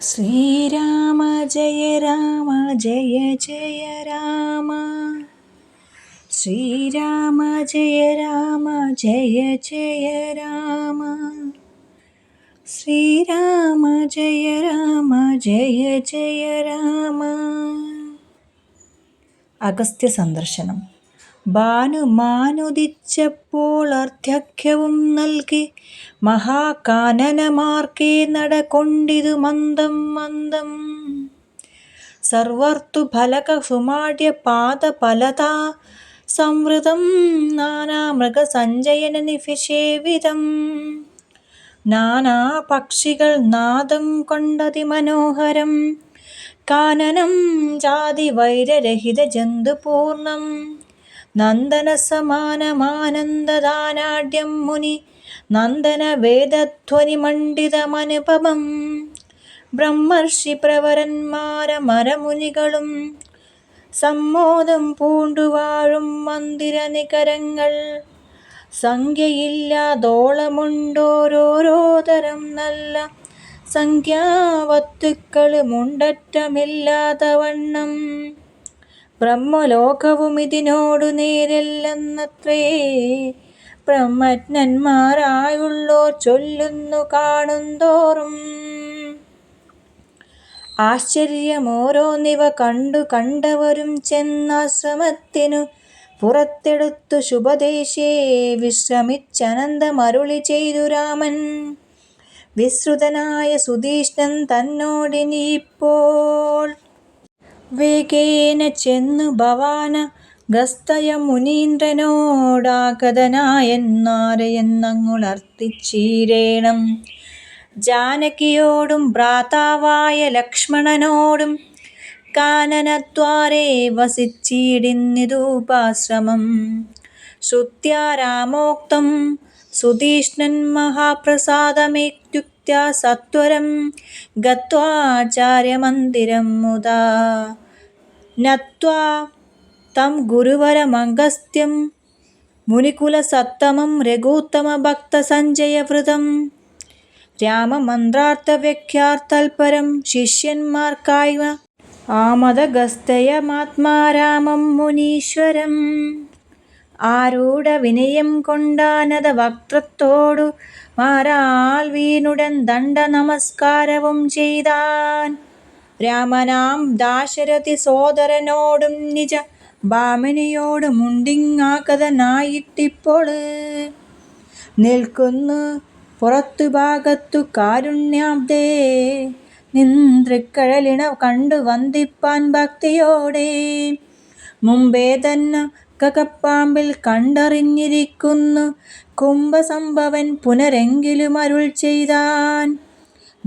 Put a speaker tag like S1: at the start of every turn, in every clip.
S1: ശ്രീരാമ ജയ രാമ ജയ ജയ രാമ. ശ്രീരാമ ജയ രാമ ജയ ജയ രാമ. ശ്രീരാമ ജയ രാമ ജയ ജയ രാമ. അഗസ്ത്യ സന്ദർശനം. ഭാനുമാനുദിച്ചപ്പോൾ അർഘ്യവും നൽകി മഹാകാനനമാർക്കേ നടകൊണ്ടിതു മന്ദം മന്ദം. സർവർതു ഫലക സുമാഢ്യ പാദഫലതാ സംവൃതം നാനാമൃഗസഞ്ചയന നിശേവിതം. നാനാ പക്ഷികൾ നാദം കൊണ്ടതിമനോഹരം കാനനം ജാതിവൈരരഹിത ജന്തുപൂർണം. നന്ദനസമാനമാനന്ദദാനാഢ്യം മുനി നന്ദന വേദധ്വനിമണ്ഡിതമനുപമം. ബ്രഹ്മർഷി പ്രവരന്മാരമരമുനികളും സമ്മോദം പൂണ്ടുവാഴും മന്ദിരനികരങ്ങൾ. സംഖ്യയില്ലാതോളമുണ്ടോരോരോ തരം നല്ല സംഖ്യാവസ്തുക്കളുമുണ്ടറ്റമില്ലാത്തവണ്ണം. ബ്രഹ്മലോകവും ഇതിനോടു നേരല്ലെന്നത്രേ ബ്രഹ്മജ്ഞന്മാരായുള്ളോർ ചൊല്ലുന്നു കാണുന്തോറും. ആശ്ചര്യമോരോന്നിവ കണ്ടവരും ചെന്നാശ്രമത്തിനു പുറത്തെടുത്തു ശുഭദേശേ വിശ്രമിച്ചനന്തമരുളി ചെയ്തു രാമൻ. വിശ്രുതനായ സുധീഷ്ണൻ തന്നോടിനിപ്പോൾ വേഗേന ചെന്നു ഭവാനഗസ്ത്യ മുനീന്ദ്രനോടാഗതനായെന്നാരെയെന്നങ്ങുണർത്തിച്ചീരേണം. ജാനകിയോടും ഭ്രാതാവായ ലക്ഷ്മണനോടും കാനനദ്വാരേ വസിച്ചിടിന്നിതുപാശ്രമം. ശ്രുത്യാ രാമോക്തം സുധീഷ്ണൻ മഹാപ്രസാദമേത്യുക്ത്യാ സത്വരം ഗത്വാചാര്യമന്ദിരം മുദാ നത്വാ തം ഗുരുവരമഗസ്ത്യം മുനികുലസത്തമം രഘൂത്തമഭക്തസഞ്ജയവൃതം. രാമമന്ത്രാർത്ഥവ്യാഖ്യാതൽപരം ശിഷ്യന്മാർക്കായി ആമദഗസ്ത്യമാത്മാരാമം മുനീശ്വരം. ആരൂഢവിനയം കൊണ്ടാനതവക്ത്രത്തോടു മാറാൽ വീണുടൻ ദണ്ഡനമസ്കാരവും ചെയ്താൻ. രാമനാം ദാശരഥി സോദരനോടും നിജ ഭാമിനിയോടുമുണ്ടിങ്ങാഗതനായിട്ടിപ്പോൾ നിൽക്കുന്നു പുറത്തുഭാഗത്തു കാരുണ്യാബ്ധേ നിന്തൃക്കഴലിണ കണ്ടു വന്ദിപ്പാൻ ഭക്തിയോടെ. മുമ്പേ തന്നെ ഗഗപ്പാമ്പിൽ കണ്ടറിഞ്ഞിരിക്കുന്നു കുംഭസംഭവൻ പുനരെങ്കിലും അരുൾ ചെയ്താൻ.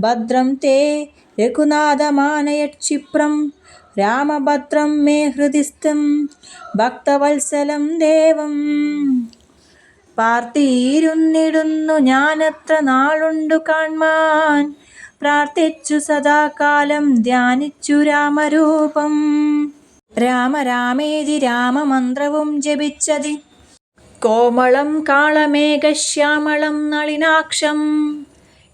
S1: ഭദ്രം തേ രഘുനാഥമാനയക്ഷിപ്രം രാമഭദ്രം മേ ഹൃദിസ്ഥം ഭക്തവത്സലം ദേവം. പാർത്തിയിരുന്നിടുന്നു ഞാനത്ര നാളുണ്ടു കാൺമാൻ പ്രാർത്ഥിച്ചു സദാകാലം ധ്യാനിച്ചു രാമരൂപം. രാമ രാമേതി രാമമന്ത്രവും ജപിച്ചതി കോമളം കാളമേഘശ്യാമളം നളിനാക്ഷം.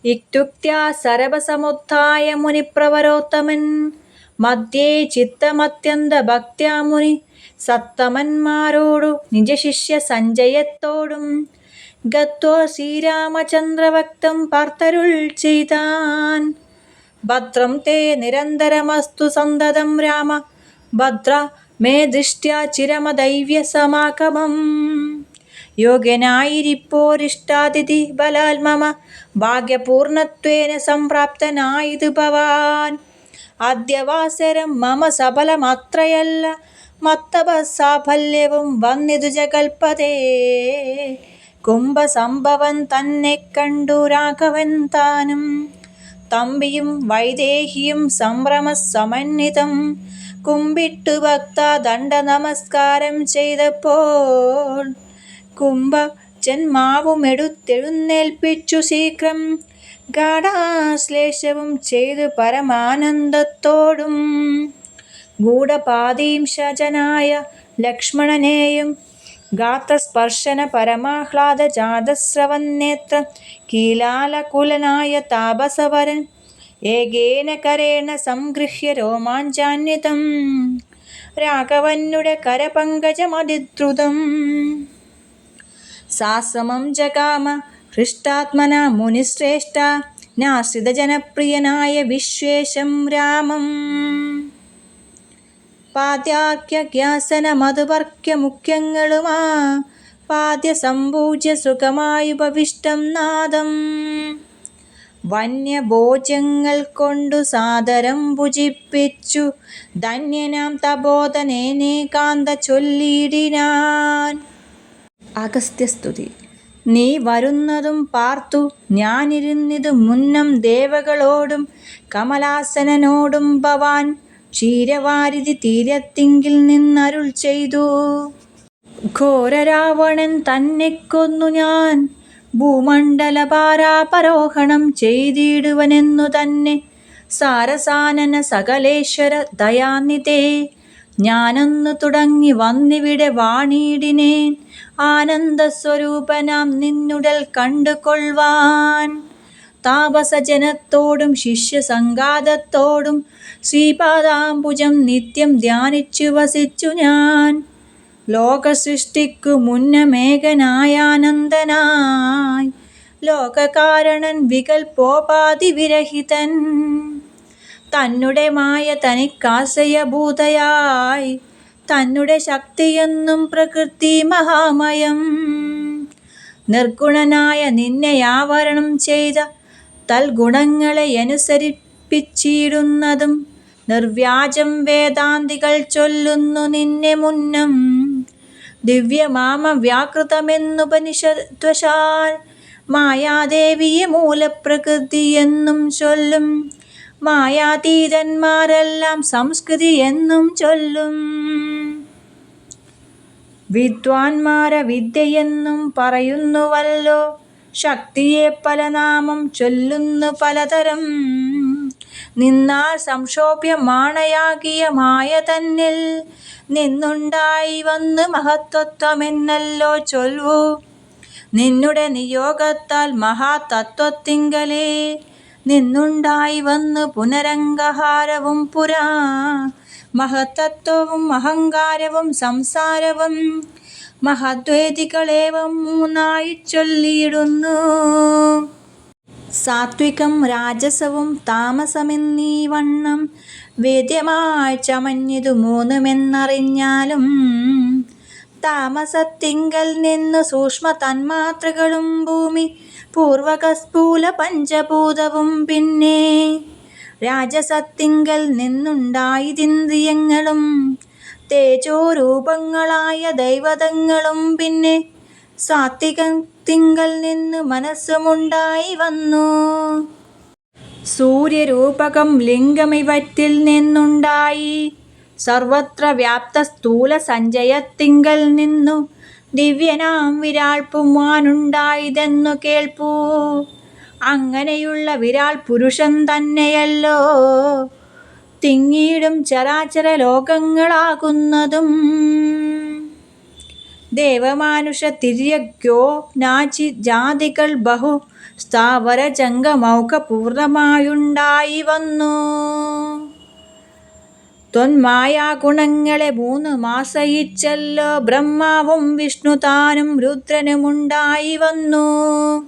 S1: ഇത്യുക്ത്യാ സരഭസമുത്ഥായ മുനിപ്രവരോത്തമൻ മധ്യേ ചിത്തമത്യന്തഭക്ത്യാ മുനി സത്തമന്മാരോടു നിജശിഷ്യ സഞ്ജയത്തോടും ഗത്വാ ശ്രീരാമചന്ദ്രഭക്തം പാർത്തരുൾ ചെയ്താൻ. ഭദ്രം തേ നിരന്തരമസ്തു സന്തതം രാമ ഭദ്ര മേ ദൃഷ്ട്യാ ചിരമദൈവ്യസമാഗമം. യോഗ്യനായിരിപ്പോരിഷ്ടാതിഥി ബലാൽ മമ ഭാഗ്യപൂർണത്വേന സംപ്രാപ്തനായിതു ഭവാൻ. അദ്യവാസരം മമ സഫലമത്രയല്ല മത്തപസാഫല്യവും വന്നിതു ജഗൽപതേ. കുംഭസംഭവൻ തന്നെ കണ്ടു രാഘവൻ താനും തമ്പിയും വൈദേഹിയും സംഭ്രമസമന്വിതം കുമ്പിട്ടു ഭക്ത ദണ്ഡ നമസ്കാരം ചെയ്തപ്പോൾ കുംഭജന്മാവുമെടുത്തെഴുന്നേൽപ്പിച്ചു ശീഘ്രം ഗാഢാശ്ലേഷവും ചെയ്തു പരമാനന്ദത്തോടും. ഗൂഢപാദീംശജനായ ലക്ഷ്മണനെയും ഗാത്രസ്പർശന പരമാഹ്ലാദ ജാതസ്രവന്നേത്ര കീലാലകുലനായ താപസവരൻ ഏകേന കരേണ സംഗൃഹ്യ രോമാഞ്ചാന്വിതം രാഘവന്നുടെ കരപങ്കജമതിദ്രുതം സാസമം ജഗാമ ഹൃഷ്ടാത്മന മുനിശ്രേഷ്ഠ നാശ്രിതജനപ്രിയനായ വിശ്വേശം രാമം പാദ്യാഖ്യഗ്യാസന മധുപർക്യ മുഖ്യങ്ങളുമാ പാദ്യ സമ്പൂജ്യ സുഖമായുപവിഷ്ടം നാദം വന്യഭോജ്യങ്ങൾ കൊണ്ടു സാദരം ഭുജിപ്പിച്ചു ധന്യനാം തപോധനേനേകാന്ത ചൊല്ലിയിടിനാൻ. അഗസ്ത്യസ്തുതി. നീ വരുന്നതും പാർത്തു ഞാനിരുന്നിതു മുന്നം ദേവകളോടും കമലാസനനോടും ഭവാൻ ക്ഷീരവാരിധി തീരത്തിങ്കിൽ നിന്നരുൾ ചെയ്തു. ഘോരരാവണൻ തന്നെ കൊന്നു ഞാൻ ഭൂമണ്ഡലഭാരാപരോഹണം ചെയ്തിടുവനെന്നു തന്നെ സാരസാനന സകലേശ്വര ദയാനിധേ ഞാനൊന്നു തുടങ്ങി വന്നിവിടെ വാണിടിനേൻ ആനന്ദസ്വരൂപനാം നിന്നുടൽ കണ്ടുകൊള്ളുവാൻ. താപസജനത്തോടും ശിഷ്യസംഘാതത്തോടും ശ്രീപാദാംബുജം നിത്യം ധ്യാനിച്ചു വസിച്ചു ഞാൻ ലോകസൃഷ്ടിക്കു മുന്നമേകനായാനന്ദനായി ലോകകാരണൻ വികൽപ്പോപാധിവിരഹിതൻ തന്നെ മായ തനിക്കാശ്രയഭൂതയായി തന്നെ ശക്തിയെന്നും പ്രകൃതി മഹാമയം നിർഗുണനായ നിന്നെ ആവരണം ചെയ്ത തൽഗുണങ്ങളെ അനുസരിപ്പിച്ചിടുന്നതും നിർവ്യാജം വേദാന്തികൾ ചൊല്ലുന്നു നിന്നെ മുന്നം ദിവ്യമാമ വ്യാകൃതമെന്നുപനിഷദ്വശാൽ മായാദേവിയെ മൂലപ്രകൃതി എന്നും ചൊല്ലും മായാതീതന്മാരെല്ലാം സംസ്കൃതി എന്നും ചൊല്ലും. വിദ്വാൻമാര വിദ്യയെന്നും പറയുന്നുവല്ലോ ശക്തിയെ പല നാമം ചൊല്ലുന്നു പലതരം നിന്നാൽ സംക്ഷോഭ്യമാണയാകിയ മായ തന്നിൽ നിന്നുണ്ടായി വന്ന് മഹത്തത്വമെന്നല്ലോ ചൊൽവു. നിന്നുടെ നിയോഗത്താൽ മഹാതത്വത്തിങ്കലേ നിന്നുണ്ടായി വന്ന് പുനരംഗഹാരവും പുരാ മഹത്തത്വവും അഹങ്കാരവും സംസാരവും മഹദ്വേദികളേവം മൂന്നായി ചൊല്ലിയിടുന്നു. സാത്വികം രാജസവും താമസമെന്നീ വണ്ണം വേദ്യമായി ചമഞ്ഞിതു മൂന്നുമെന്നറിഞ്ഞാലും താമസത്തിങ്കൽ നിന്നു സൂക്ഷ്മ തന്മാത്രകളും ഭൂമി പൂർവക സ്ഥൂല പഞ്ചഭൂതവും പിന്നെ രാജസത്തിങ്കൽ നിന്നുണ്ടായതിന്ദ്രിയങ്ങളും തേജോരൂപങ്ങളായ ദൈവതങ്ങളും പിന്നെ സാത്വികത്തിങ്കൽ നിന്ന് മനസ്സുമുണ്ടായി വന്നു. സൂര്യരൂപകം ലിംഗമിവറ്റിൽ നിന്നുണ്ടായി സർവത്ര വ്യാപ്ത സ്ഥൂല സഞ്ചയത്തിങ്കൽ നിന്നു ദിവ്യനാം വിരാൾ പുമാനുണ്ടായതെന്നു കേൾപ്പൂ. അങ്ങനെയുള്ള വിരാൾ പുരുഷൻ തന്നെയല്ലോ തിങ്ങിയിടും ചരാചര ലോകങ്ങളാകുന്നതും. ദേവമാനുഷ തിര്യഗ്യോ നാചി ജാതികൾ ബഹു സ്ഥാവര ജംഗമൗക പൂർണ്ണമായുണ്ടായി വന്നു. ത്വന്മായാഗുണങ്ങളെ മൂന്നു മാസയിച്ചല്ലോ ബ്രഹ്മാവും വിഷ്ണു താനും രുദ്രനുമുണ്ടായി വന്നു.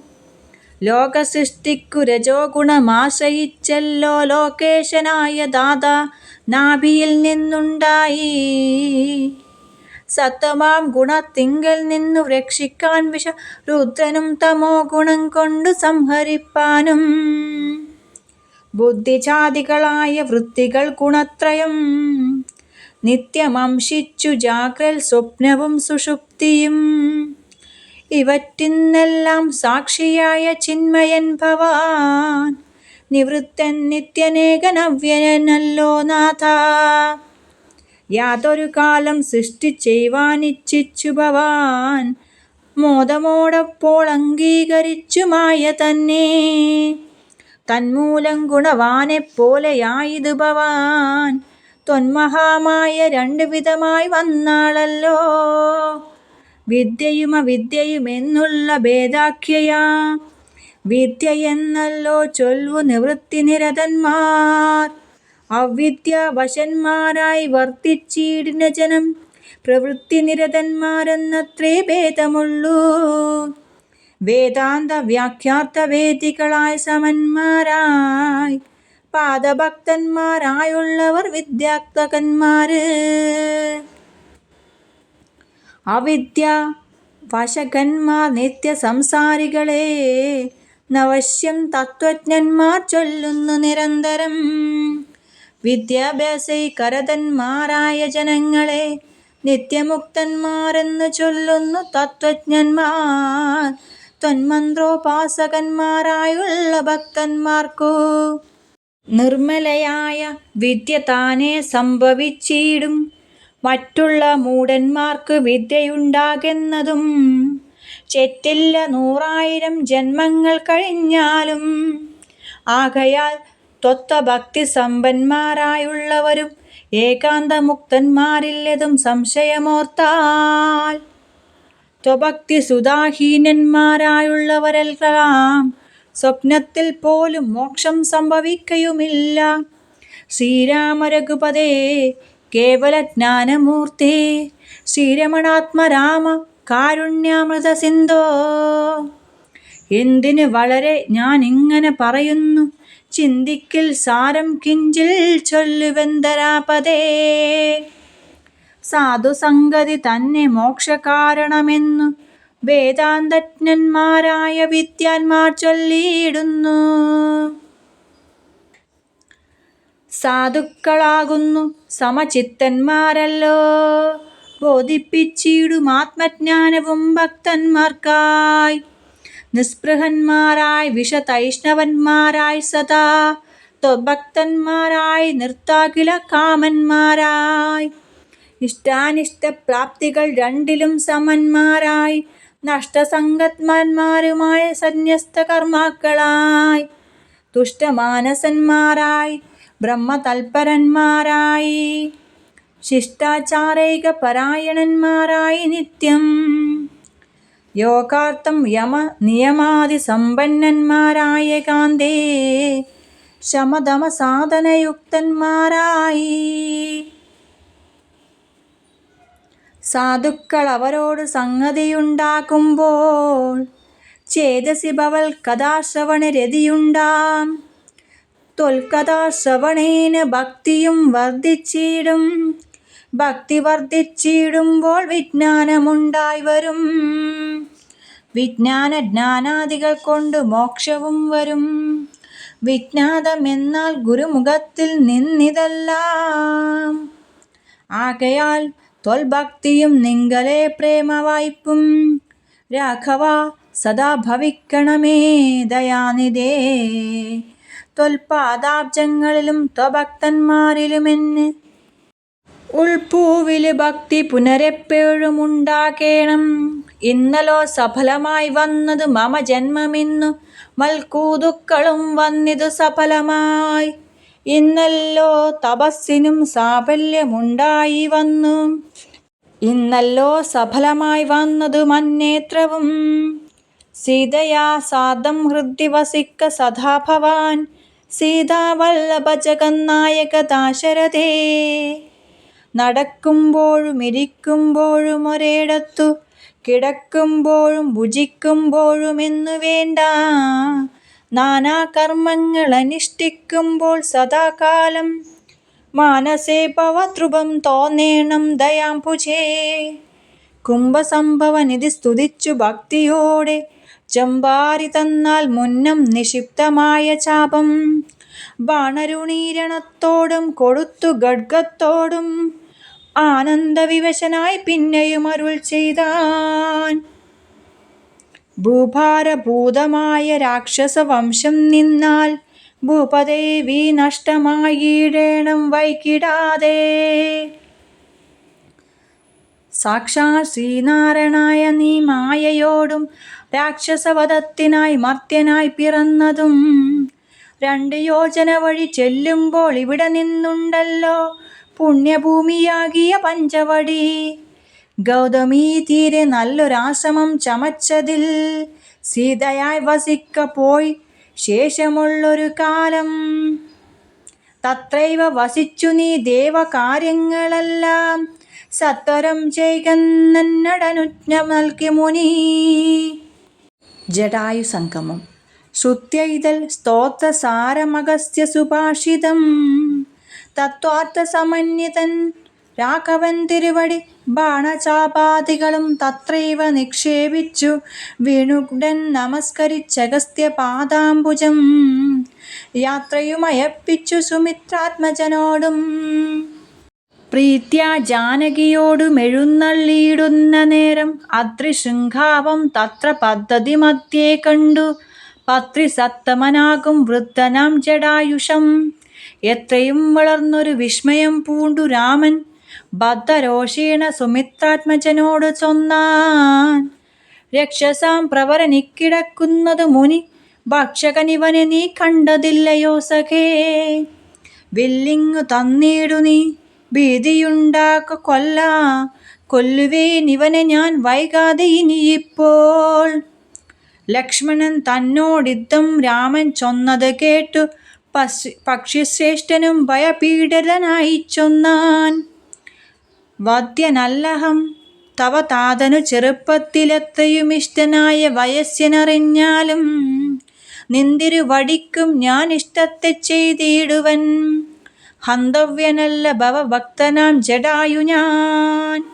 S1: ലോകസൃഷ്ടിക്കു രജോ ഗുണമാശ്രയിച്ചല്ലോ ലോകേശനായ ദാതാ നാഭിയിൽ നിന്നുണ്ടായി. സത്വമാം ഗുണത്തിങ്കൽ നിന്നു രക്ഷിക്കാൻ വിഷ രുദ്രനും തമോ ഗുണം കൊണ്ടു സംഹരിപ്പാനും ബുദ്ധിജാതികളായ വൃത്തികൾ ഗുണത്രയം നിത്യമംശിച്ചു ജാഗ്രൽ സ്വപ്നവും സുഷുപ്തിയും ഇവറ്റിന്നെല്ലാം സാക്ഷിയായ ചിന്മയൻ ഭവാൻ നിവൃത്തൻ നിത്യനേകനവ്യനല്ലോ നാഥ. യാതൊരു കാലം സൃഷ്ടി ചെയ്യുവാനിച്ഛിച്ചു ഭവാൻ മോദമോടപ്പോൾ അംഗീകരിച്ചു മായ തന്നെ തന്മൂലം ഗുണവാനെപ്പോലെയായിതു ഭവാൻ ത്വന്മഹാമായ രണ്ടു വിധമായി വന്നാളല്ലോ വിദ്യയും അവിദ്യയും എന്നുള്ള ഭേദാഖ്യയാ വിദ്യയെന്നല്ലോ ചൊല്ലു നിവൃത്തിനിരതന്മാർ. അവിദ്യാവശന്മാരായി വർത്തിച്ചിടിന ജനം പ്രവൃത്തിനിരതന്മാരെന്നത്രേ ഭേദമുള്ളൂ. വേദാന്ത വ്യാഖ്യാർത്ഥ വേദികളായി സമന്മാരായി പാദഭക്തന്മാരായുള്ളവർ വിദ്യാർത്ഥകന്മാര്. അവിദ്യ വശകന്മാർ നിത്യസംസാരികളെ നവശ്യം തത്വജ്ഞന്മാർ ചൊല്ലുന്നു നിരന്തരം. വിദ്യാഭ്യാസൈകരതന്മാരായ ജനങ്ങളെ നിത്യമുക്തന്മാരെന്ന് ചൊല്ലുന്നു തത്വജ്ഞന്മാർ. ത്വന്മന്ത്രോപാസകന്മാരായുള്ള ഭക്തന്മാർക്കു നിർമ്മലയായ വിദ്യ താനേ സംഭവിച്ചിടും. മറ്റുള്ള മൂഢന്മാർക്ക് വിദ്യയുണ്ടാകുന്നതും ചെറ്റില്ല 100,000 ജന്മങ്ങൾ കഴിഞ്ഞാലും. ആകയാൽ ത്വത്ഭക്തി സമ്പന്മാരായുള്ളവരും ഏകാന്തമുക്തന്മാരില്ലെതും സംശയമോർത്താൽ. ത്വഭക്തി സുധാഹീനന്മാരായുള്ളവരെല്ലാം സ്വപ്നത്തിൽ പോലും മോക്ഷം സംഭവിക്കയുമില്ല. ശ്രീരാമ രഘുപതേ കേവല ജ്ഞാനമൂർത്തേ, ശ്രീരമണാത്മരാമ കാരുണ്യാമൃത സിന്ധോ. എന്തിന് വളരെ ഞാനിങ്ങനെ പറയുന്നു, ചിന്തിക്കിൽ സാരം കിഞ്ചിൽ ചൊല്ലുവെന്തരാപതേ. സാധുസംഗതി തന്നെ മോക്ഷകാരണമെന്നു വേദാന്തജ്ഞന്മാരായ വിദ്വാൻമാർ ചൊല്ലിയിടുന്നു. സാധുക്കളാകുന്നു സമചിത്തന്മാരല്ലോ ബോധിപ്പിച്ചിടും ആത്മജ്ഞാനവും ഭക്തന്മാർക്കായി. നിസ്പൃഹന്മാരായി വിഷതൈഷ്ണവന്മാരായി സദാ ത്വഭക്തന്മാരായി നിർത്താകില കാമന്മാരായി. ഇഷ്ടാനിഷ്ടപ്രാപ്തികൾ രണ്ടിലും സമന്മാരായി നഷ്ടസംഗന്മാരുമായ സന്യസ്തകർമാക്കളായി. തുഷ്ടമാനസന്മാരായി ബ്രഹ്മതൽപരന്മാരായി ശിഷ്ടാചാരൈക പരായണന്മാരായി നിത്യം യോഗാർത്ഥം യമ നിയമാദി സമ്പന്നന്മാരായ ഏകാന്തേ ശമദമ സാധനയുക്തന്മാരായി. സാധുക്കൾ അവരോട് സംഗതിയുണ്ടാക്കുമ്പോൾ ചേതസി ഭവൽ കഥാശ്രവണ രതിയുണ്ടാം. ത്വൽകഥാശ്രവണേന ഭക്തിയും വർദ്ധിച്ചിടും. ഭക്തി വർദ്ധിച്ചിടുമ്പോൾ വിജ്ഞാനമുണ്ടായി വരും. വിജ്ഞാന ജ്ഞാനാദികൾ കൊണ്ട് മോക്ഷവും വരും. വിജ്ഞാതമെന്നാൽ ഗുരുമുഖത്തിൽ നിന്നിതെല്ലാം. ആകയാൽ ത്വൽഭക്തിയും നിങ്കലെ പ്രേമവായ്പും രാഘവ സദാ ഭവിക്കണമേ ദയാനിധേ. ത്വൽപാദാബ്ജങ്ങളിലും ത്വഭക്തന്മാരിലുമെന്ന് ഉൾപ്പൂവില് ഭക്തി പുനരെപ്പോഴും ഉണ്ടാകേണം. ഇന്നലോ സഫലമായി വന്നതു മമ ജന്മമിന്നു മൽക്കൂതുക്കളും വന്നിതു സഫലമായി. ഇന്നല്ലോ തപസ്സിനും സാഫല്യമുണ്ടായി വന്നു. ഇന്നല്ലോ സഫലമായി വന്നതു മന്നേത്രവും. സീതയാ സാർദ്ധം ഹൃദി വസിക്ക സദാ ഭവാൻ. സീതാവല്ലഭ ജഗന്നായക ദാശരഥേ. നടക്കുമ്പോഴും ഇരിക്കുമ്പോഴും ഒരേടത്തു കിടക്കുമ്പോഴും ഭുജിക്കുമ്പോഴുമെന്നു വേണ്ട. നാനാകർമ്മങ്ങൾ അനുഷ്ഠിക്കുമ്പോൾ സദാകാലം മാനസേ ഭവദ്രുപം തോന്നേണം ദയാംബുജേ. കുംഭസംഭവനിധി സ്തുതിച്ചു ഭക്തിയോടെ ചമ്പാരി തന്നാൽ മുന്നം നിക്ഷിപ്തമായ ചാപം. ബാണരുണീരണത്തോടും കൊടുത്തു ഖഡ്ഗത്തോടും ആനന്ദവിവശനായി പിന്നെയും അരുൾ ചെയ്താൻ. ഭൂഭാരഭൂതമായ രാക്ഷസവംശം നിന്നാൽ ഭൂപദേവി നഷ്ടമായിടേണം വൈകിടാതെ. സാക്ഷാൽ ശ്രീനാരായണായ നീ മായയോടും രാക്ഷസവധത്തിനായി മർത്യനായി പിറന്നതും. 2 യോജന വഴി ചെല്ലുമ്പോൾ ഇവിടെ നിന്നുണ്ടല്ലോ പുണ്യഭൂമിയാകിയ പഞ്ചവടി. ഗൗതമീ തീരെ നല്ലൊരാശ്രമം ചമച്ചതിൽ സീതയായി വസിക്ക പോയി ശേഷമുള്ളൊരു കാലം തത്രൈവ വസിച്ചു നീ ദേവകാര്യങ്ങളെല്ലാം സത്വരം ചെയ്കന്നടനുജ്ഞ നൽകി മുനി. ജടായു സംഗമം. ശ്രുത്യൈതൽ സ്തോത്രസാരമഗസ്ത്യ സുഭാഷിതം തത്വാർത്ഥ സമന്വിതൻ രാഘവൻ തിരുവടി ബാണചാപാദികളും തത്രൈവ നിക്ഷേപിച്ചു വീണുടൻ നമസ്കരിച്ചഗസ്ത്യ പാദാംബുജം യാത്രയുമയപ്പിച്ചു സുമിത്രാത്മജനോടും പ്രീത്യാ ജാനകിയോടുമെഴുന്നള്ളിയിടുന്ന നേരം അദ്രിശൃംഖാവം തത്ര പദ്ധതി മധ്യേ കണ്ടു പത്രിസത്തമനാകും വൃദ്ധനാം ജടായുഷം. എത്രയും വളർന്നൊരു വിസ്മയം പൂണ്ടു രാമൻ ബദ്ധരോഷേണ സുമിത്രാത്മജനോട് ചൊന്നാൻ, രക്ഷസാം പ്രവരനിക്കിടക്കുന്നതു മുനി ഭക്ഷകനിവനെ നീ കണ്ടതില്ലയോ സഖേ. വില്ലിങ്ങു തന്നീടു നീ ഭീതിയുണ്ടാക്ക കൊല്ലുവേനിവനെ ഞാൻ വൈകാതെ ഇനിയിപ്പോൾ. ലക്ഷ്മണൻ തന്നോടിത്തം രാമൻ ചൊന്നത് കേട്ടു പക്ഷിശ്രേഷ്ഠനും ഭയപീഡിതനായി ചൊന്നാൻ, വദ്യനല്ലഹം തവ താതനു ചെറുപ്പത്തിലെത്രയുമിഷ്ടനായ വയസ്യനറിഞ്ഞാലും നിന്തിരുവടിക്കും ഞാൻ ഇഷ്ടത്തെ ചെയ്തിടുവൻ. ഹന്തവ്യനല്ല ഭവഭക്തനാം ജടായു ഞാൻ.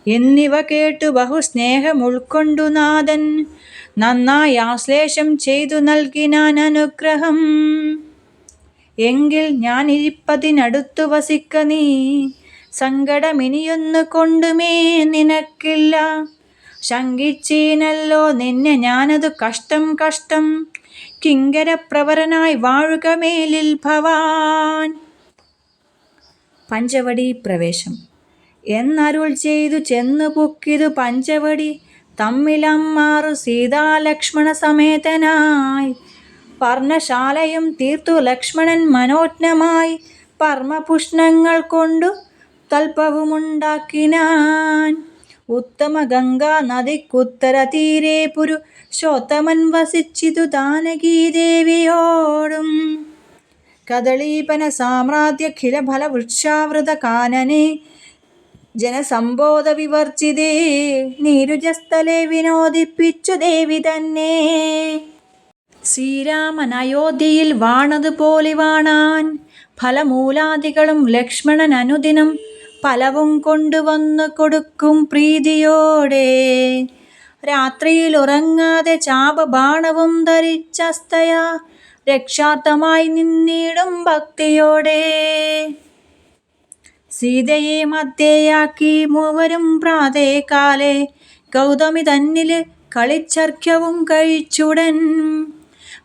S1: എന്നിവ കേട്ടു ബഹുസ്നേഹം ഉൾക്കൊണ്ടു നാഥൻ നന്നായി ആശ്ലേഷം ചെയ്തു നൽകിനാൻ അനുഗ്രഹം. എങ്കിൽ ഞാൻ ഇരിപ്പതിനടുത്തു വസിക്ക നീ സങ്കടമിനിയൊന്നു കൊണ്ടുമേ നിനക്കില്ല. ശങ്കിച്ചീനല്ലോ നിന്നെ ഞാനതു കഷ്ടം കിങ്കരപ്രവരനായി വാഴുക മേലിൽ ഭവാൻ. പഞ്ചവടി പ്രവേശം. എന്നരുൾ ചെയ്തു ചെന്നു പുക്കിതു പഞ്ചവടി തമ്മിലമ്മാറു സീതാലക്ഷ്മണ സമേതനായി. പർണശാലയും തീർത്തു ലക്ഷ്മണൻ മനോജ്ഞമായി പർമ്മപുഷ്പങ്ങൾ കൊണ്ടു തൽപ്പവുമുണ്ടാക്കിനാൻ. ഉത്തമ ഗംഗാ നദിക്കുത്തര തീരെ പുരുഷോത്തമൻ വസിച്ചിതു ജാനകീദേവിയോടും. കദളീപന സാമ്രാജ്യഖില ഫലവൃക്ഷാവൃത കാനനെ ജനസംബോധ വിവർജിതേ നീരുജസ്ഥലെ വിനോദിപ്പിച്ചു ദേവി തന്നെ. ശ്രീരാമൻ അയോധ്യയിൽ വാണതുപോലെ വാണാൻ ഫലമൂലാദികളും ലക്ഷ്മണൻ അനുദിനം ഫലവും കൊണ്ടുവന്നു കൊടുക്കും പ്രീതിയോടെ. രാത്രിയിൽ ഉറങ്ങാതെ ചാപബാണവും ധരിച്ചസ്തയാ രക്ഷാർത്ഥമായി നിന്നിടും ഭക്തിയോടെ. സീതയെ മധ്യയാക്കി മൂവരും പ്രാതേകാലെ ഗൗതമി തന്നില് കളിച്ചർഘ്യവും കഴിച്ചുടൻ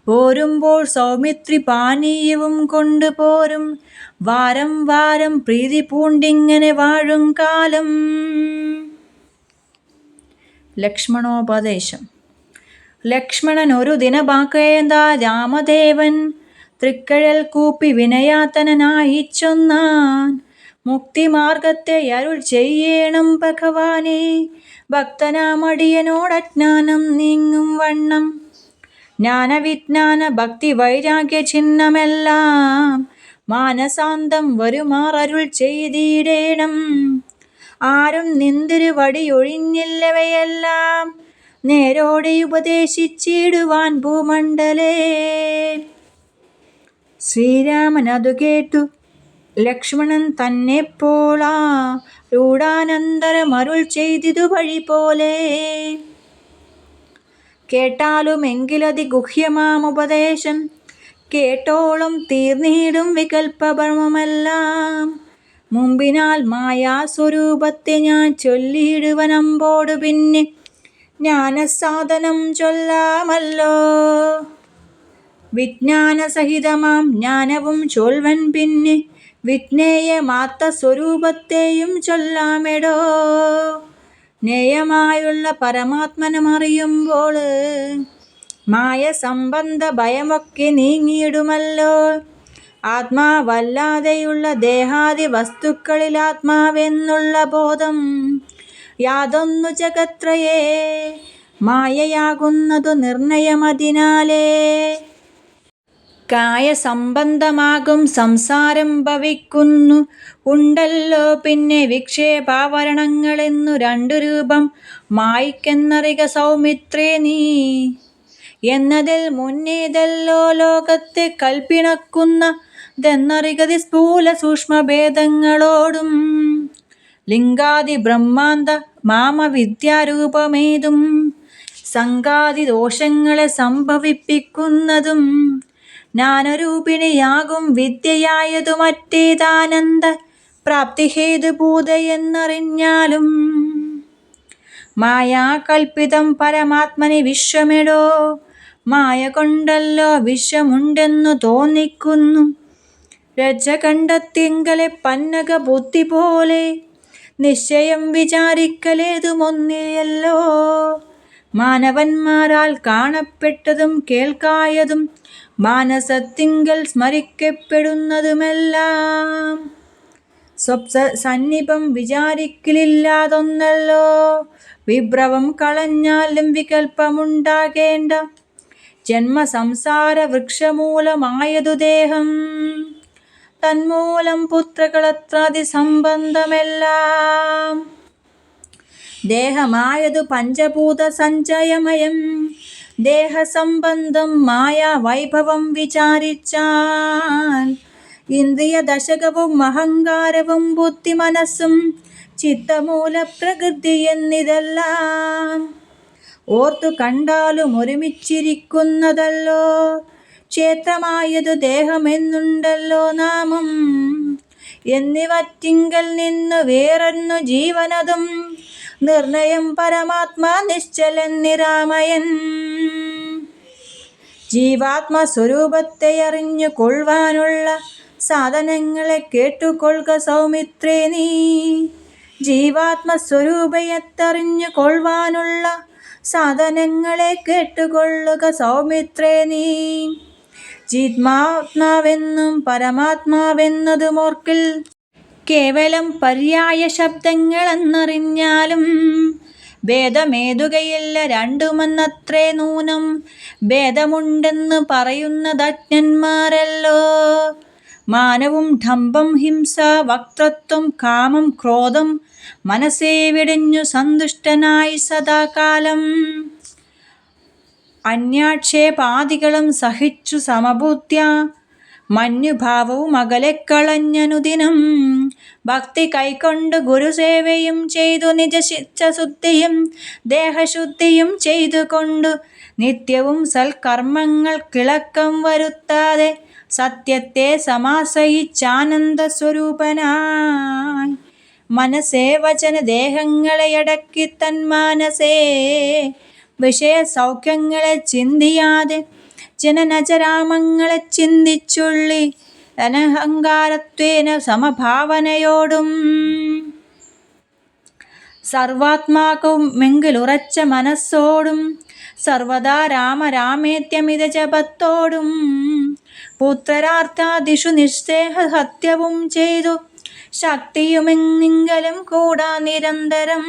S1: പോരുമ്പോൾ സൗമിത്രി പാനീയവും കൊണ്ടുപോരും. വാരം വാരം പ്രീതി പൂണ്ടിങ്ങനെ വാഴും കാലം. ലക്ഷ്മണോപദേശം. ലക്ഷ്മണൻ ഒരു ദിനമാക്കേണ്ട രാമദേവൻ തൃക്കഴൽ കൂപ്പി വിനയാതനായി ചൊന്നാൻ, മുക്തിമാർഗത്തെ അരുൾ ചെയ്യേണം ഭഗവാനെ. ഭക്തനാമടിയനോടജ്ഞാനം നീങ്ങും വണ്ണം ജ്ഞാനവിജ്ഞാന ഭക്തി വൈരാഗ്യ ചിഹ്നമെല്ലാം മാനസാന്തം വരുമാറരുൾ ചെയ്തിടേണം. ആരും നിന്തിരുവടിയൊഴിഞ്ഞില്ലവയെല്ലാം നേരോടെ ഉപദേശിച്ചിടുവാൻ ഭൂമണ്ഡലേ. ശ്രീരാമൻ അതു കേട്ടു ലക്ഷ്മണൻ തന്നെപ്പോളാ രൂഢാനന്തരം അരുൾ ചെയ്തിതു വഴി പോലെ. കേട്ടാലുമെങ്കിലതി ഗുഹ്യമാമുപദേശം കേട്ടോളം തീർന്നിടും വികൽപ്പഭ്രമമെല്ലാം. മുമ്പിനാൽ മായാസ്വരൂപത്തെ ഞാൻ ചൊല്ലിയിടുവനമ്പോടു പിന്നെ ജ്ഞാനസാധനം ചൊല്ലാമല്ലോ. വിജ്ഞാനസഹിതമാം ജ്ഞാനവും ചൊൽവൻ പിന്നെ വിജ്ഞേയമാത്മസ്വരൂപത്തെയും ചൊല്ലാമെടോ. നേയമായുള്ള പരമാത്മനമറിയുമ്പോൾ മായ സംബന്ധ ഭയമൊക്കെ നീങ്ങിയിടുമല്ലോ. ആത്മാവല്ലാതെയുള്ള ദേഹാദി വസ്തുക്കളിൽ ആത്മാവെന്നുള്ള ബോധം യാതൊന്നു ജഗത്രയേ മായയാകുന്നതു നിർണയമതിനാലേ. കായസംബന്ധമാകും സംസാരം ഭവിക്കുന്നു ഉണ്ടല്ലോ പിന്നെ വിക്ഷേപാവരണങ്ങളെന്നു രണ്ടു രൂപം മായ്ക്കെന്നറിക സൗമിത്രേ നീ. എന്നതിൽ മുന്നേതല്ലോ ലോകത്തെ കൽപ്പിണക്കുന്നതെന്നറികതി സ്ഥൂല സൂക്ഷ്മഭേദങ്ങളോടും. ലിംഗാദി ബ്രഹ്മാന്ത മാമവിദ്യാരൂപമേതും സംഘാതി ദോഷങ്ങളെ സംഭവിപ്പിക്കുന്നതും ജ്ഞാനരൂപിണിയാകും വിദ്യയായതു മറ്റേതാനന്ദ പ്രാപ്തിഹേതുഭൂതയെന്നറിഞ്ഞാലും. മായാകൽപ്പിതം പരമാത്മനി വിശ്വമെടോ, മായ കൊണ്ടല്ലോ വിശ്വമുണ്ടെന്നു തോന്നിക്കുന്നു. രജ്ജകണ്ഠത്തിങ്കലെ പന്നക ബുദ്ധി പോലെ നിശ്ചയം വിചാരിക്കലേതുമൊന്നിയല്ലോ. മാനവന്മാരാൽ കാണപ്പെട്ടതും കേൾക്കായതും മാനസത്തിങ്കൽ സ്മരിക്കപ്പെടുന്നതുമെല്ലാം സ്വസന്നിപം വിചാരിക്കലില്ലാതൊന്നല്ലോ. വിഭ്രമം കളഞ്ഞാലും വികൽപ്പമുണ്ടാകേണ്ട ജന്മസംസാര വൃക്ഷമൂലമായതു ദേഹം. തന്മൂലം പുത്രകളത്രാദി സംബന്ധമെല്ലാം. ദേഹമായതു പഞ്ചഭൂത സഞ്ചയമയം. ദേഹസംബന്ധം മായാവൈഭവം വിചാരിച്ചാൽ ഇന്ദ്രിയദശകവും അഹങ്കാരവും ബുദ്ധി മനസ്സും ചിത്തമൂലപ്രകൃതി എന്നിതെല്ലാം ഓർത്തു കണ്ടാലും ഒരുമിച്ചിരിക്കുന്നതല്ലോ. ക്ഷേത്രമായതു ദേഹമെന്നുണ്ടല്ലോ നാമം. എന്നിവറ്റിങ്കൽ നിന്നു വേറൊന്നു ജീവനതും നിർണയം പരമാത്മാ നിശ്ചലൻ നിരാമയൻ. ജീവാത്മസ്വരൂപത്തെ അറിഞ്ഞു കൊള്ളുവാനുള്ള സാധനങ്ങളെ കേട്ടുകൊള്ളുക സൗമിത്രേ നീ. ജീവാത്മസ്വരൂപയത്തറിഞ്ഞു കൊള്ളുവാനുള്ള സാധനങ്ങളെ കേട്ടുകൊള്ളുക സൗമിത്രേ നീ. ജീവാത്മാവെന്നും പരമാത്മാവെന്നതുമോർക്കിൽ കേവലം പര്യായ ശബ്ദങ്ങളെന്നറിഞ്ഞാലും ഭേദമേതുകയില്ല രണ്ടുമെന്നത്രേ നൂനം. ഭേദമുണ്ടെന്ന് പറയുന്നതജ്ഞന്മാരല്ലോ. മാനവും ഡംഭം ഹിംസ വക്തൃത്വം കാമം ക്രോധം മനസ്സേ വെടിഞ്ഞു സന്തുഷ്ടനായി സദാകാലം അന്യാക്ഷേപാദികളും സഹിച്ചു സമബുദ്ധ്യാ മന്യുഭാവവും അകലെക്കളഞ്ഞനുദിനം ഭക്തി കൈക്കൊണ്ടു ഗുരുസേവയും ചെയ്തു നിജചിത്തശുദ്ധിയും ദേഹശുദ്ധിയും ചെയ്തുകൊണ്ടു നിത്യവും സൽക്കർമ്മങ്ങൾക്കിളക്കം വരുത്താതെ സത്യത്തെ സമാശ്രയിച്ചാനന്ദസ്വരൂപനായി മനസ്സേ വചന ദേഹങ്ങളെയടക്കി തന്മാനസേ വിഷയസൗഖ്യങ്ങളെ ചിന്തിയാതെ ജനനചരാമങ്ങളെ ചിന്തിച്ചുള്ളി അനഹങ്കാരത്വേന സമഭാവനയോടും സർവാത്മാക്കവുമെങ്കിലുറച്ച മനസ്സോടും സർവദാ രാമരാമേത്യമിത ജപത്തോടും പുത്രരാർത്ഥാദിഷു നിസ്സേഹ സത്യവും ചെയ്തു ശക്തിയുമെന്നിങ്കലും കൂടാ നിരന്തരം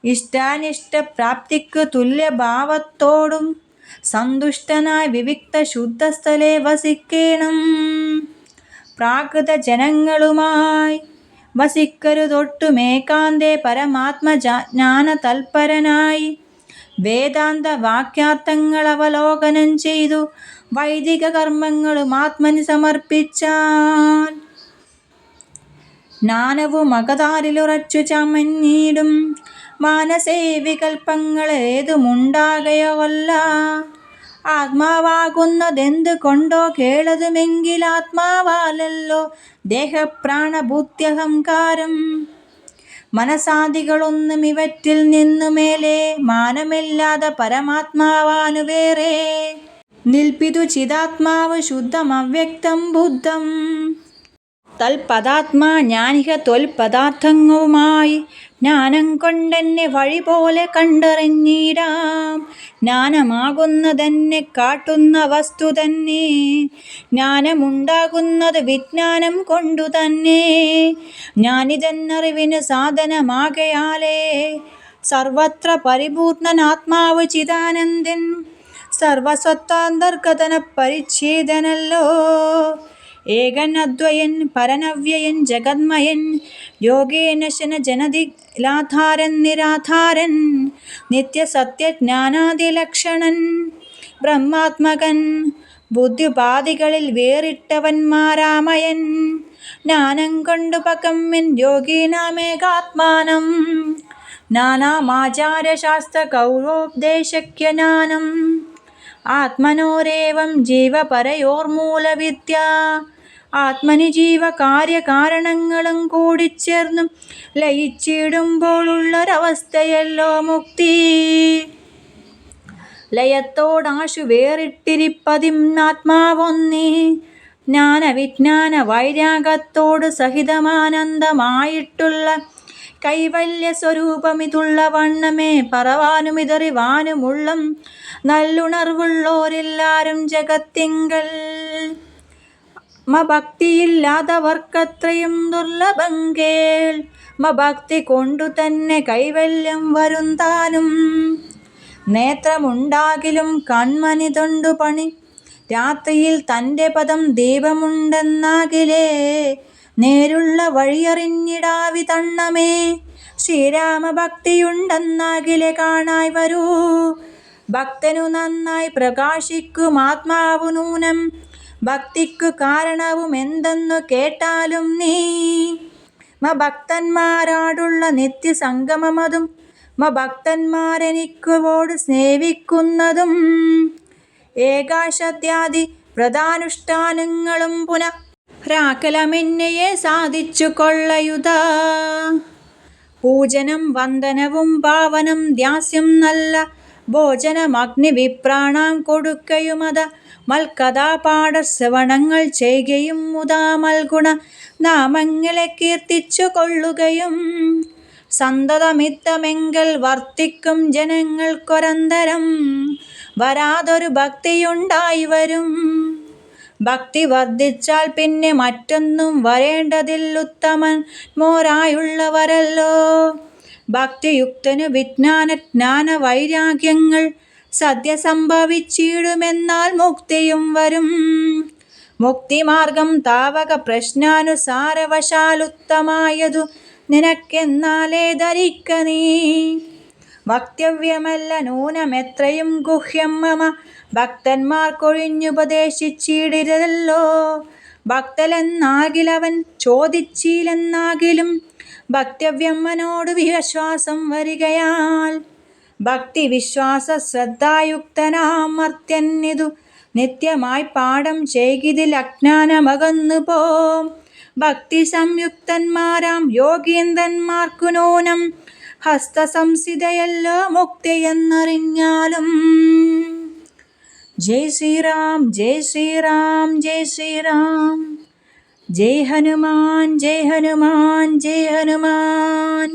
S1: ഇഷ്ടാനിഷ്ടപ്രാപ്തിക്കു തുല്യഭാവത്തോടും സന്തുഷ്ടനായി വിവിക്ത ശുദ്ധസ്ഥലേ വസിക്കേണം. പ്രാകൃത ജനങ്ങളുമായി വസിക്കരുതൊട്ടുമേകാന്തേ പരമാത്മജ്ഞാനതൽപരനായി വേദാന്ത വാക്യാർത്ഥങ്ങൾ അവലോകനം ചെയ്തു വൈദിക കർമ്മങ്ങളും ആത്മനി സമർപ്പിച്ചാൽ ജ്ഞാനവും അകതാരിലുറച്ചു ചമഞ്ഞിടും. മാനസേ വികൽപ്പങ്ങളേതുമുണ്ടാകയവല്ല. ആത്മാവാകുന്നതെന്തു കൊണ്ടോ കേളതുമെങ്കിൽ ആത്മാവാലല്ലോ ദേഹപ്രാണബുദ്ധ്യഹങ്കാരം. മനസാദികളൊന്നും ഇവറ്റിൽ നിന്നു മേലെ മാനമില്ലാതെ പരമാത്മാവാനു വേറെ നിൽപ്പിതു ചിദാത്മാവ് ശുദ്ധമവ്യക്തം ബുദ്ധം. തൽപദാത്മാ ജ്ഞാനിക ത്വൽപദാർത്ഥങ്ങളുമായി ജ്ഞാനം കൊണ്ടെന്നെ വഴി പോലെ കണ്ടറിഞ്ഞിടാം. ജ്ഞാനമാകുന്നതെന്നെ കാട്ടുന്ന വസ്തു തന്നെ. ജ്ഞാനമുണ്ടാകുന്നത് വിജ്ഞാനം കൊണ്ടു തന്നെ. ജ്ഞാനിതെന്നറിവിന് സാധനമാകയാലേ സർവത്ര പരിപൂർണനാത്മാവ് ചിദാനന്ദൻ, സർവസത്താന്തർഗതന പരിച്ഛേദനല്ലോ. ഏകൻ അദ്വയൻ പരനവ്യയൻ ജഗന്മയൻ, യോഗേനശന ജനതിലാധാരൻ നിരാധാരൻ, നിത്യസത്യജ്ഞാനാദിലക്ഷണൻ ബ്രഹ്മാത്മകൻ, ബുദ്ധ്യുപാധികളിൽ വേറിട്ടവന്മാരാമയൻ, ജ്ഞാനം കൊണ്ടു പകമ്യൻ യോഗീനാമേകാത്മാനം, നാനാമാചാര്യശാസ്ത്രകൗരോപദേശജ്ഞാനം, ആത്മനോരേവം ജീവപരയോർമൂലവിദ്യ, ആത്മനി ജീവകാര്യകാരണങ്ങളും കൂടിച്ചേർന്നും ലയിച്ചിടുമ്പോഴുള്ളൊരവസ്ഥയല്ലോ മുക്തി. ലയത്തോടാശു വേറിട്ടിരിപ്പതിം ആത്മാവൊന്നേ, ജ്ഞാനവിജ്ഞാന വൈരാഗത്തോട് സഹിതമാനന്ദമായിട്ടുള്ള കൈവല്യ സ്വരൂപമിതുള്ള വണ്ണമേ പറവാനുമിതറിവാനുമുള്ളം നല്ലുണർവുള്ളോരെല്ലാരും ജഗത്തിങ്കൽ. മഭക്തിയില്ലാത്തവർക്കത്രയും ദുർലഭങ്കേൾ, മഭക്തി കൊണ്ടു തന്നെ കൈവല്യം വരുന്താനും. നേത്രമുണ്ടാകിലും കൺമണി തൊണ്ടു പണി, രാത്രിയിൽ തൻ്റെ പദം ദീപമുണ്ടെന്നാകിലേ, നേരുള്ള വഴിയറിഞ്ഞിടാവി തണ്ണമേ. ശ്രീരാമഭക്തിയുണ്ടെന്നാകിലേ കാണായി വരൂ, ഭക്തനു നന്നായി പ്രകാശിക്കും ആത്മാവു നൂനം. ഭക്തിക്കു കാരണവും എന്തെന്നു കേട്ടാലും നീ, മഭക്തന്മാരാടുള്ള നിത്യസംഗമമതും മഭക്തന്മാരെനിക്കുവോട് സ്നേഹിക്കുന്നതും. ഏകാശദ്യാദി വ്രതാനുഷ്ഠാനങ്ങളും പുനരാകലമെന്നയെ സാധിച്ചു കൊള്ളയുതാ. പൂജനം വന്ദനവും പാവനം ധ്യാസ്യം നല്ല ഭോജനമഗ്നിവിപ്രാണാം കൊടുക്കയുമത മൽക്കഥാപാഠശ്രവണങ്ങൾ ചെയ്യുകയും മുതാ മൽഗുണ നാമങ്ങളെ കീർത്തിച്ചു കൊള്ളുകയും. സന്തതമിത്തമെങ്കൽ വർത്തിക്കും ജനങ്ങൾക്കൊരന്തരം വരാതൊരു ഭക്തിയുണ്ടായി വരും. ഭക്തി വർദ്ധിച്ചാൽ പിന്നെ മറ്റൊന്നും വരേണ്ടതില്ലുത്തമന്മാരായുള്ളവരല്ലോ. ഭക്തിയുക്തനു വിജ്ഞാന വൈരാഗ്യങ്ങൾ സദ്യ സംഭവിച്ചിടുമെന്നാൽ മുക്തിയും വരും. മുക്തിമാർഗം താവക പ്രശ്നാനുസാരവശാലുത്തമായതു നിനക്കെന്നാലേ ധരിക്ക നീ. വക്തവ്യമല്ല നൂനമെത്രയും ഗുഹ്യം മമ, ഭക്തന്മാർക്കൊഴിഞ്ഞുപദേശിച്ചിടിരല്ലോ. ഭക്തലെന്നാകിലവൻ ചോദിച്ചില്ലെന്നാകിലും ഭക്തവ്യം മനോടു വിശ്വാസം വരികയാൽ. ഭക്തി വിശ്വാസ ശ്രദ്ധായുക്തനാം മർത്യനിതു നിത്യമായി പാഠം ചെയ്തിതിൽ അജ്ഞാനമകന്നു പോം. ഭക്തി സംയുക്തന്മാരാം യോഗീന്ദ്രന്മാർക്കു നൂനം ഹസ്തസംസിതയല്ലോ മുക്തിയെന്നറിഞ്ഞാലും. ജയ് ശ്രീറാം ജയ് ശ്രീറാം ജയ് ശ്രീറാം. ജയ് ഹനുമാൻ ജയ് ഹനുമാൻ ജയ് ഹനുമാൻ.